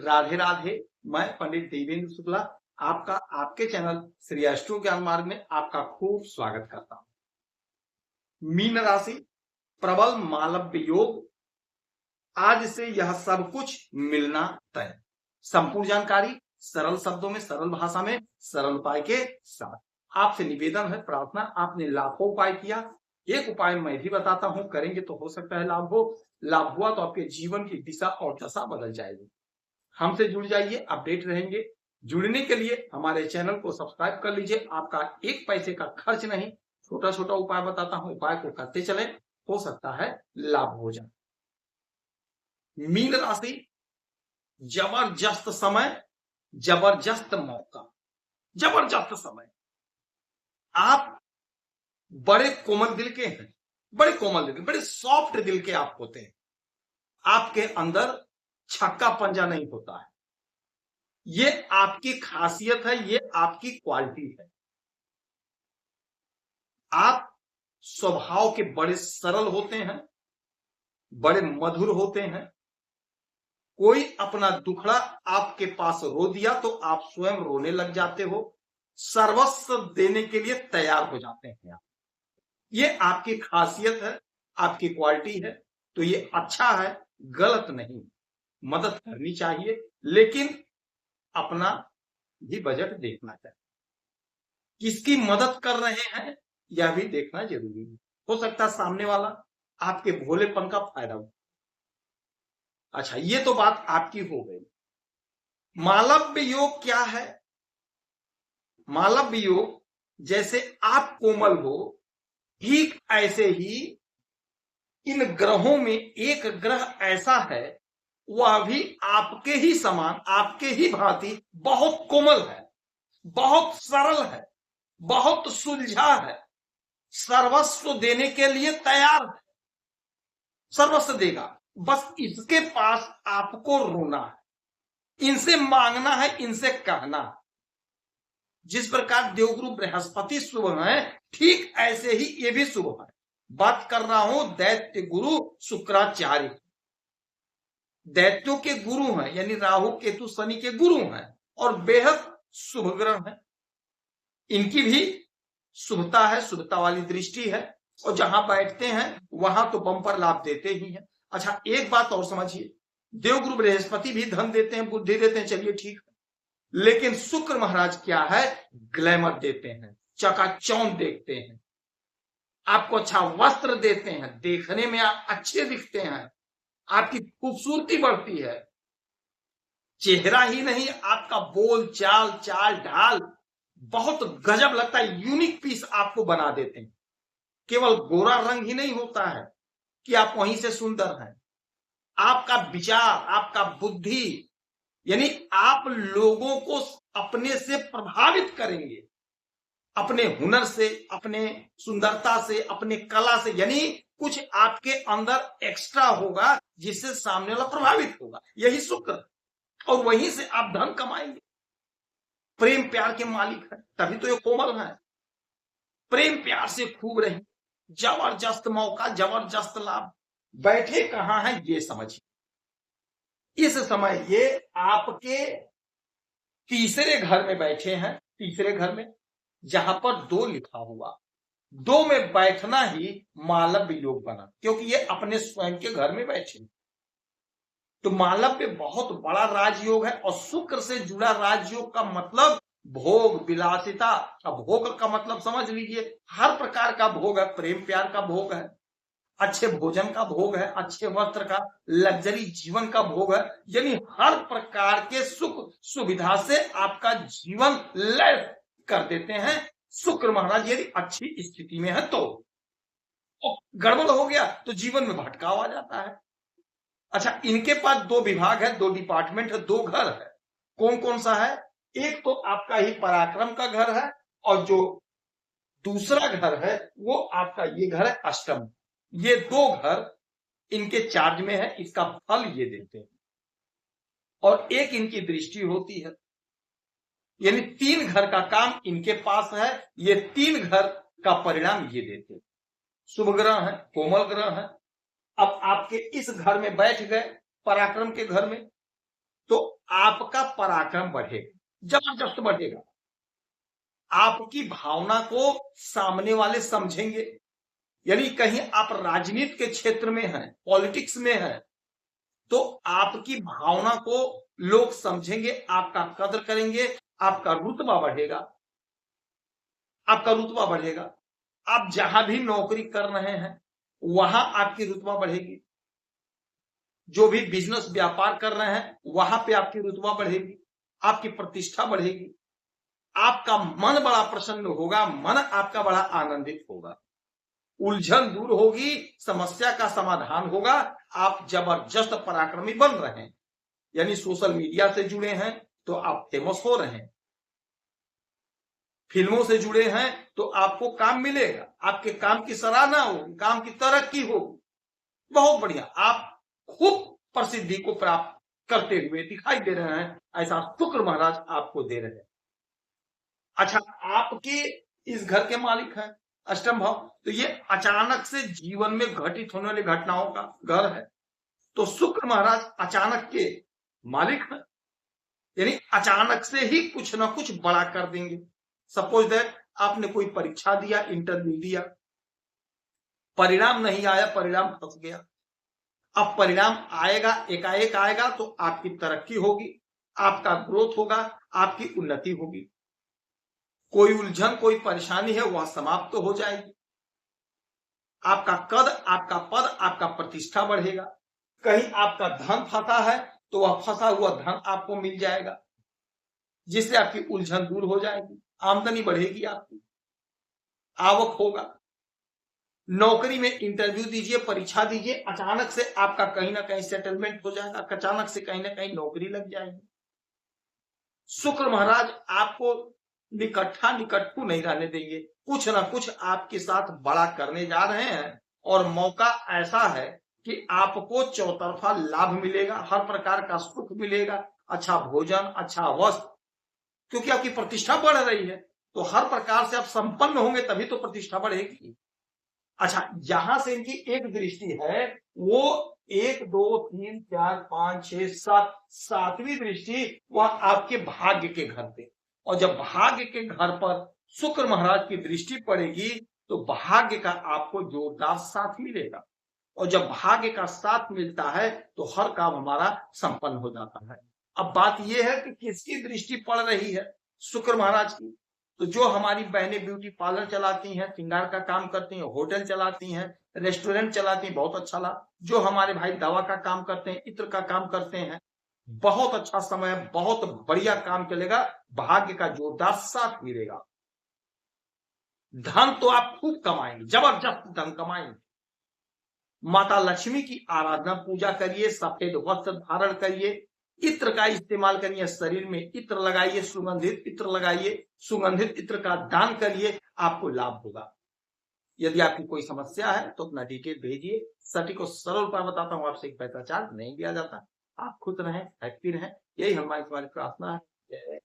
राधे राधे। मैं पंडित देवेंद्र शुक्ला आपका आपके चैनल श्री एस्ट्रो ज्ञान मार्ग में आपका खूब स्वागत करता हूं। मीन राशि, प्रबल मालव्य योग, आज से यह सब कुछ मिलना तय। संपूर्ण जानकारी सरल शब्दों में, सरल भाषा में, सरल उपाय के साथ। आपसे निवेदन है, प्रार्थना, आपने लाखों उपाय किया, एक उपाय मैं भी बताता हूं, करेंगे तो हो सकता है लाभ हो। लाभ हुआ तो आपके जीवन की दिशा और दशा बदल जाएगी। हमसे जुड़ जाइए, अपडेट रहेंगे। जुड़ने के लिए हमारे चैनल को सब्सक्राइब कर लीजिए। आपका एक पैसे का खर्च नहीं, छोटा छोटा उपाय बताता हूं, उपाय को करते चले, हो सकता है लाभ हो जाए। मीन राशि, जबरदस्त समय, जबरदस्त मौका, जबरदस्त समय। आप बड़े कोमल दिल के हैं, बड़े कोमल दिल के, बड़े सॉफ्ट दिल के आप होते हैं। आपके अंदर छक्का पंजा नहीं होता है, ये आपकी खासियत है, ये आपकी क्वालिटी है। आप स्वभाव के बड़े सरल होते हैं, बड़े मधुर होते हैं। कोई अपना दुखड़ा आपके पास रो दिया तो आप स्वयं रोने लग जाते हो, सर्वस्व देने के लिए तैयार हो जाते हैं। ये आपकी खासियत है, आपकी क्वालिटी है, तो ये अच्छा है, गलत नहीं। मदद करनी चाहिए, लेकिन अपना भी बजट देखना चाहिए। किसकी मदद कर रहे हैं यह भी देखना जरूरी है। हो सकता है सामने वाला आपके भोलेपन का फायदा हो। अच्छा, ये तो बात आपकी हो गई। मालव्य योग क्या है? मालव्य योग, जैसे आप कोमल हो, ठीक ऐसे ही इन ग्रहों में एक ग्रह ऐसा है, वह भी आपके ही समान, आपके ही भांति बहुत कोमल है, बहुत सरल है, बहुत सुलझा है, सर्वस्व देने के लिए तैयार है, सर्वस्व देगा। बस इसके पास आपको रोना है, इनसे मांगना है, इनसे कहना है। जिस प्रकार देवगुरु बृहस्पति शुभ है, ठीक ऐसे ही ये भी शुभ है। बात कर रहा हूं दैत्य गुरु शुक्राचार्य, दैत्यों के गुरु हैं, यानी राहु केतु शनि के गुरु हैं और बेहद शुभ ग्रह है। इनकी भी शुभता है, शुभता वाली दृष्टि है, और जहां बैठते हैं वहां तो बम्पर लाभ देते ही हैं। अच्छा, एक बात और समझिए, देवगुरु बृहस्पति भी धन देते हैं, बुद्धि देते हैं, चलिए ठीक है, लेकिन शुक्र महाराज क्या है? ग्लैमर देते हैं, चकाचौंध देखते हैं, आपको अच्छा वस्त्र देते हैं, देखने में आप अच्छे दिखते हैं, आपकी खूबसूरती बढ़ती है। चेहरा ही नहीं, आपका बोल चाल, चाल ढाल बहुत गजब लगता है, यूनिक पीस आपको बना देते हैं। केवल गोरा रंग ही नहीं होता है कि आप वहीं से सुंदर हैं, आपका विचार, आपका बुद्धि, यानी आप लोगों को अपने से प्रभावित करेंगे, अपने हुनर से, अपने सुंदरता से, अपने कला से, यानी कुछ आपके अंदर एक्स्ट्रा होगा जिससे सामने वाला प्रभावित होगा। यही शुक्र, और वहीं से आप धन कमाएंगे। प्रेम प्यार के मालिक है, तभी तो ये कोमल है। प्रेम प्यार से खूब रहे, जबरदस्त मौका, जबरदस्त लाभ। बैठे कहां है ये समझिए। इस समय ये आपके तीसरे घर में बैठे हैं, तीसरे घर में, जहां पर 2 लिखा हुआ, 2 में बैठना ही मालव्य योग बना, क्योंकि ये अपने स्वयं के घर में बैठे। तो मालव्य बहुत बड़ा राजयोग है, और शुक्र से जुड़ा राजयोग का मतलब भोग विलासिता। अब भोग का मतलब समझ लीजिए, हर प्रकार का भोग है, प्रेम प्यार का भोग है, अच्छे भोजन का भोग है, अच्छे वस्त्र का, लग्जरी जीवन का भोग है, यानी हर प्रकार के सुख सुविधा से आपका जीवन लैस कर देते हैं शुक्र महाराज, यदि अच्छी स्थिति में है तो। गड़बड़ हो गया तो जीवन में भटकाव आ जाता है। अच्छा, इनके पास 2 विभाग है, 2 डिपार्टमेंट है, 2 घर है। कौन कौन सा है? एक तो आपका ही पराक्रम का घर है, और जो दूसरा घर है वो आपका ये घर है अष्टम। ये 2 घर इनके चार्ज में है, इसका फल ये देते हैं, और एक इनकी दृष्टि होती है, यानी 3 घर का काम इनके पास है, ये 3 घर का परिणाम ये देते हैं। शुभ ग्रह है, कोमल ग्रह है। अब आपके इस घर में बैठ गए, पराक्रम के घर में, तो आपका पराक्रम बढ़ेगा, जबरदस्त बढ़ेगा। आपकी भावना को सामने वाले समझेंगे। यानी कहीं आप राजनीति के क्षेत्र में हैं, पॉलिटिक्स में हैं, तो आपकी भावना को लोग समझेंगे, आपका कदर करेंगे, आपका रुतबा बढ़ेगा, आपका रुतबा बढ़ेगा। आप जहां भी नौकरी कर रहे हैं वहां आपकी रुतबा बढ़ेगी। जो भी बिजनेस व्यापार कर रहे हैं वहां पे आपकी रुतबा बढ़ेगी, आपकी प्रतिष्ठा बढ़ेगी, आपका मन बड़ा प्रसन्न होगा, मन आपका बड़ा आनंदित होगा, उलझन दूर होगी, समस्या का समाधान होगा। आप जबरदस्त पराक्रमी बन रहे हैं। यानी सोशल मीडिया से जुड़े हैं तो आप फेमस हो रहे हैं, फिल्मों से जुड़े हैं तो आपको काम मिलेगा, आपके काम की सराहना होगी, काम की तरक्की होगी। बहुत बढ़िया, आप खूब प्रसिद्धि को प्राप्त करते हुए दिखाई दे रहे हैं, ऐसा शुक्र महाराज आपको दे रहे हैं। अच्छा, आपके इस घर के मालिक हैं अष्टम भाव, तो ये अचानक से जीवन में घटित होने वाली घटनाओं का घर है। तो शुक्र महाराज अचानक के मालिक हैं, यानी अचानक से ही कुछ ना कुछ बड़ा कर देंगे। सपोज दैट आपने कोई परीक्षा दिया, इंटरव्यू दिया, परिणाम नहीं आया, परिणाम फंस गया। अब परिणाम आएगा, एकाएक आएगा तो आपकी तरक्की होगी, आपका ग्रोथ होगा, आपकी उन्नति होगी। कोई उलझन, कोई परेशानी है वह समाप्त तो हो जाएगी। आपका कद, आपका पद, आपका प्रतिष्ठा बढ़ेगा। कहीं आपका धन फंसा है तो वह फंसा हुआ धन आपको मिल जाएगा, जिससे आपकी उलझन दूर हो जाएगी, आमदनी बढ़ेगी, आपकी आवक होगा। नौकरी में इंटरव्यू दीजिए, परीक्षा दीजिए, अचानक से आपका कहीं ना कहीं सेटलमेंट हो जाएगा, अचानक से कहीं ना कहीं नौकरी लग जाएगी। शुक्र महाराज आपको निकट्ठू नहीं रहने देंगे, कुछ ना कुछ आपके साथ बड़ा करने जा रहे हैं। और मौका ऐसा है कि आपको चौतरफा लाभ मिलेगा, हर प्रकार का सुख मिलेगा, अच्छा भोजन, अच्छा वस्त्र, क्योंकि आपकी प्रतिष्ठा बढ़ रही है। तो हर प्रकार से आप संपन्न होंगे तभी तो प्रतिष्ठा बढ़ेगी। अच्छा, यहां से इनकी एक दृष्टि है, वो 1 2 3 4 5 6 7 सातवीं दृष्टि वह आपके भाग्य के घर पे। और जब भाग्य के घर पर शुक्र महाराज की दृष्टि पड़ेगी तो भाग्य का आपको जोरदार साथ मिलेगा। और जब भाग्य का साथ मिलता है तो हर काम हमारा संपन्न हो जाता है। अब बात यह है कि किसकी दृष्टि पड़ रही है, शुक्र महाराज की। तो जो हमारी बहनें ब्यूटी पार्लर चलाती हैं, श्रृंगार का काम करती हैं, होटल चलाती हैं, रेस्टोरेंट चलाती हैं, बहुत अच्छा लाभ। जो हमारे भाई दवा का काम करते हैं, इत्र का काम करते हैं, बहुत अच्छा समय, बहुत बढ़िया काम चलेगा, भाग्य का जोरदार साथ मिलेगा। धन तो आप खूब कमाएंगे, जबरदस्त धन कमाएंगे। माता लक्ष्मी की आराधना पूजा करिए, सफेद वस्त्र धारण करिए, इत्र का इस्तेमाल करिए, शरीर में इत्र लगाइए, सुगंधित इत्र लगाइए, सुगंधित इत्र का दान करिए, आपको लाभ होगा। यदि आपकी कोई समस्या है तो अपना डिटेल भेजिए, सटीक और सरल उपाय बताता हूं, आपसे एक पैसा चार्ज नहीं दिया जाता। आप खुश रहें, हैप्पी रहें, यही हमारी प्रार्थना है।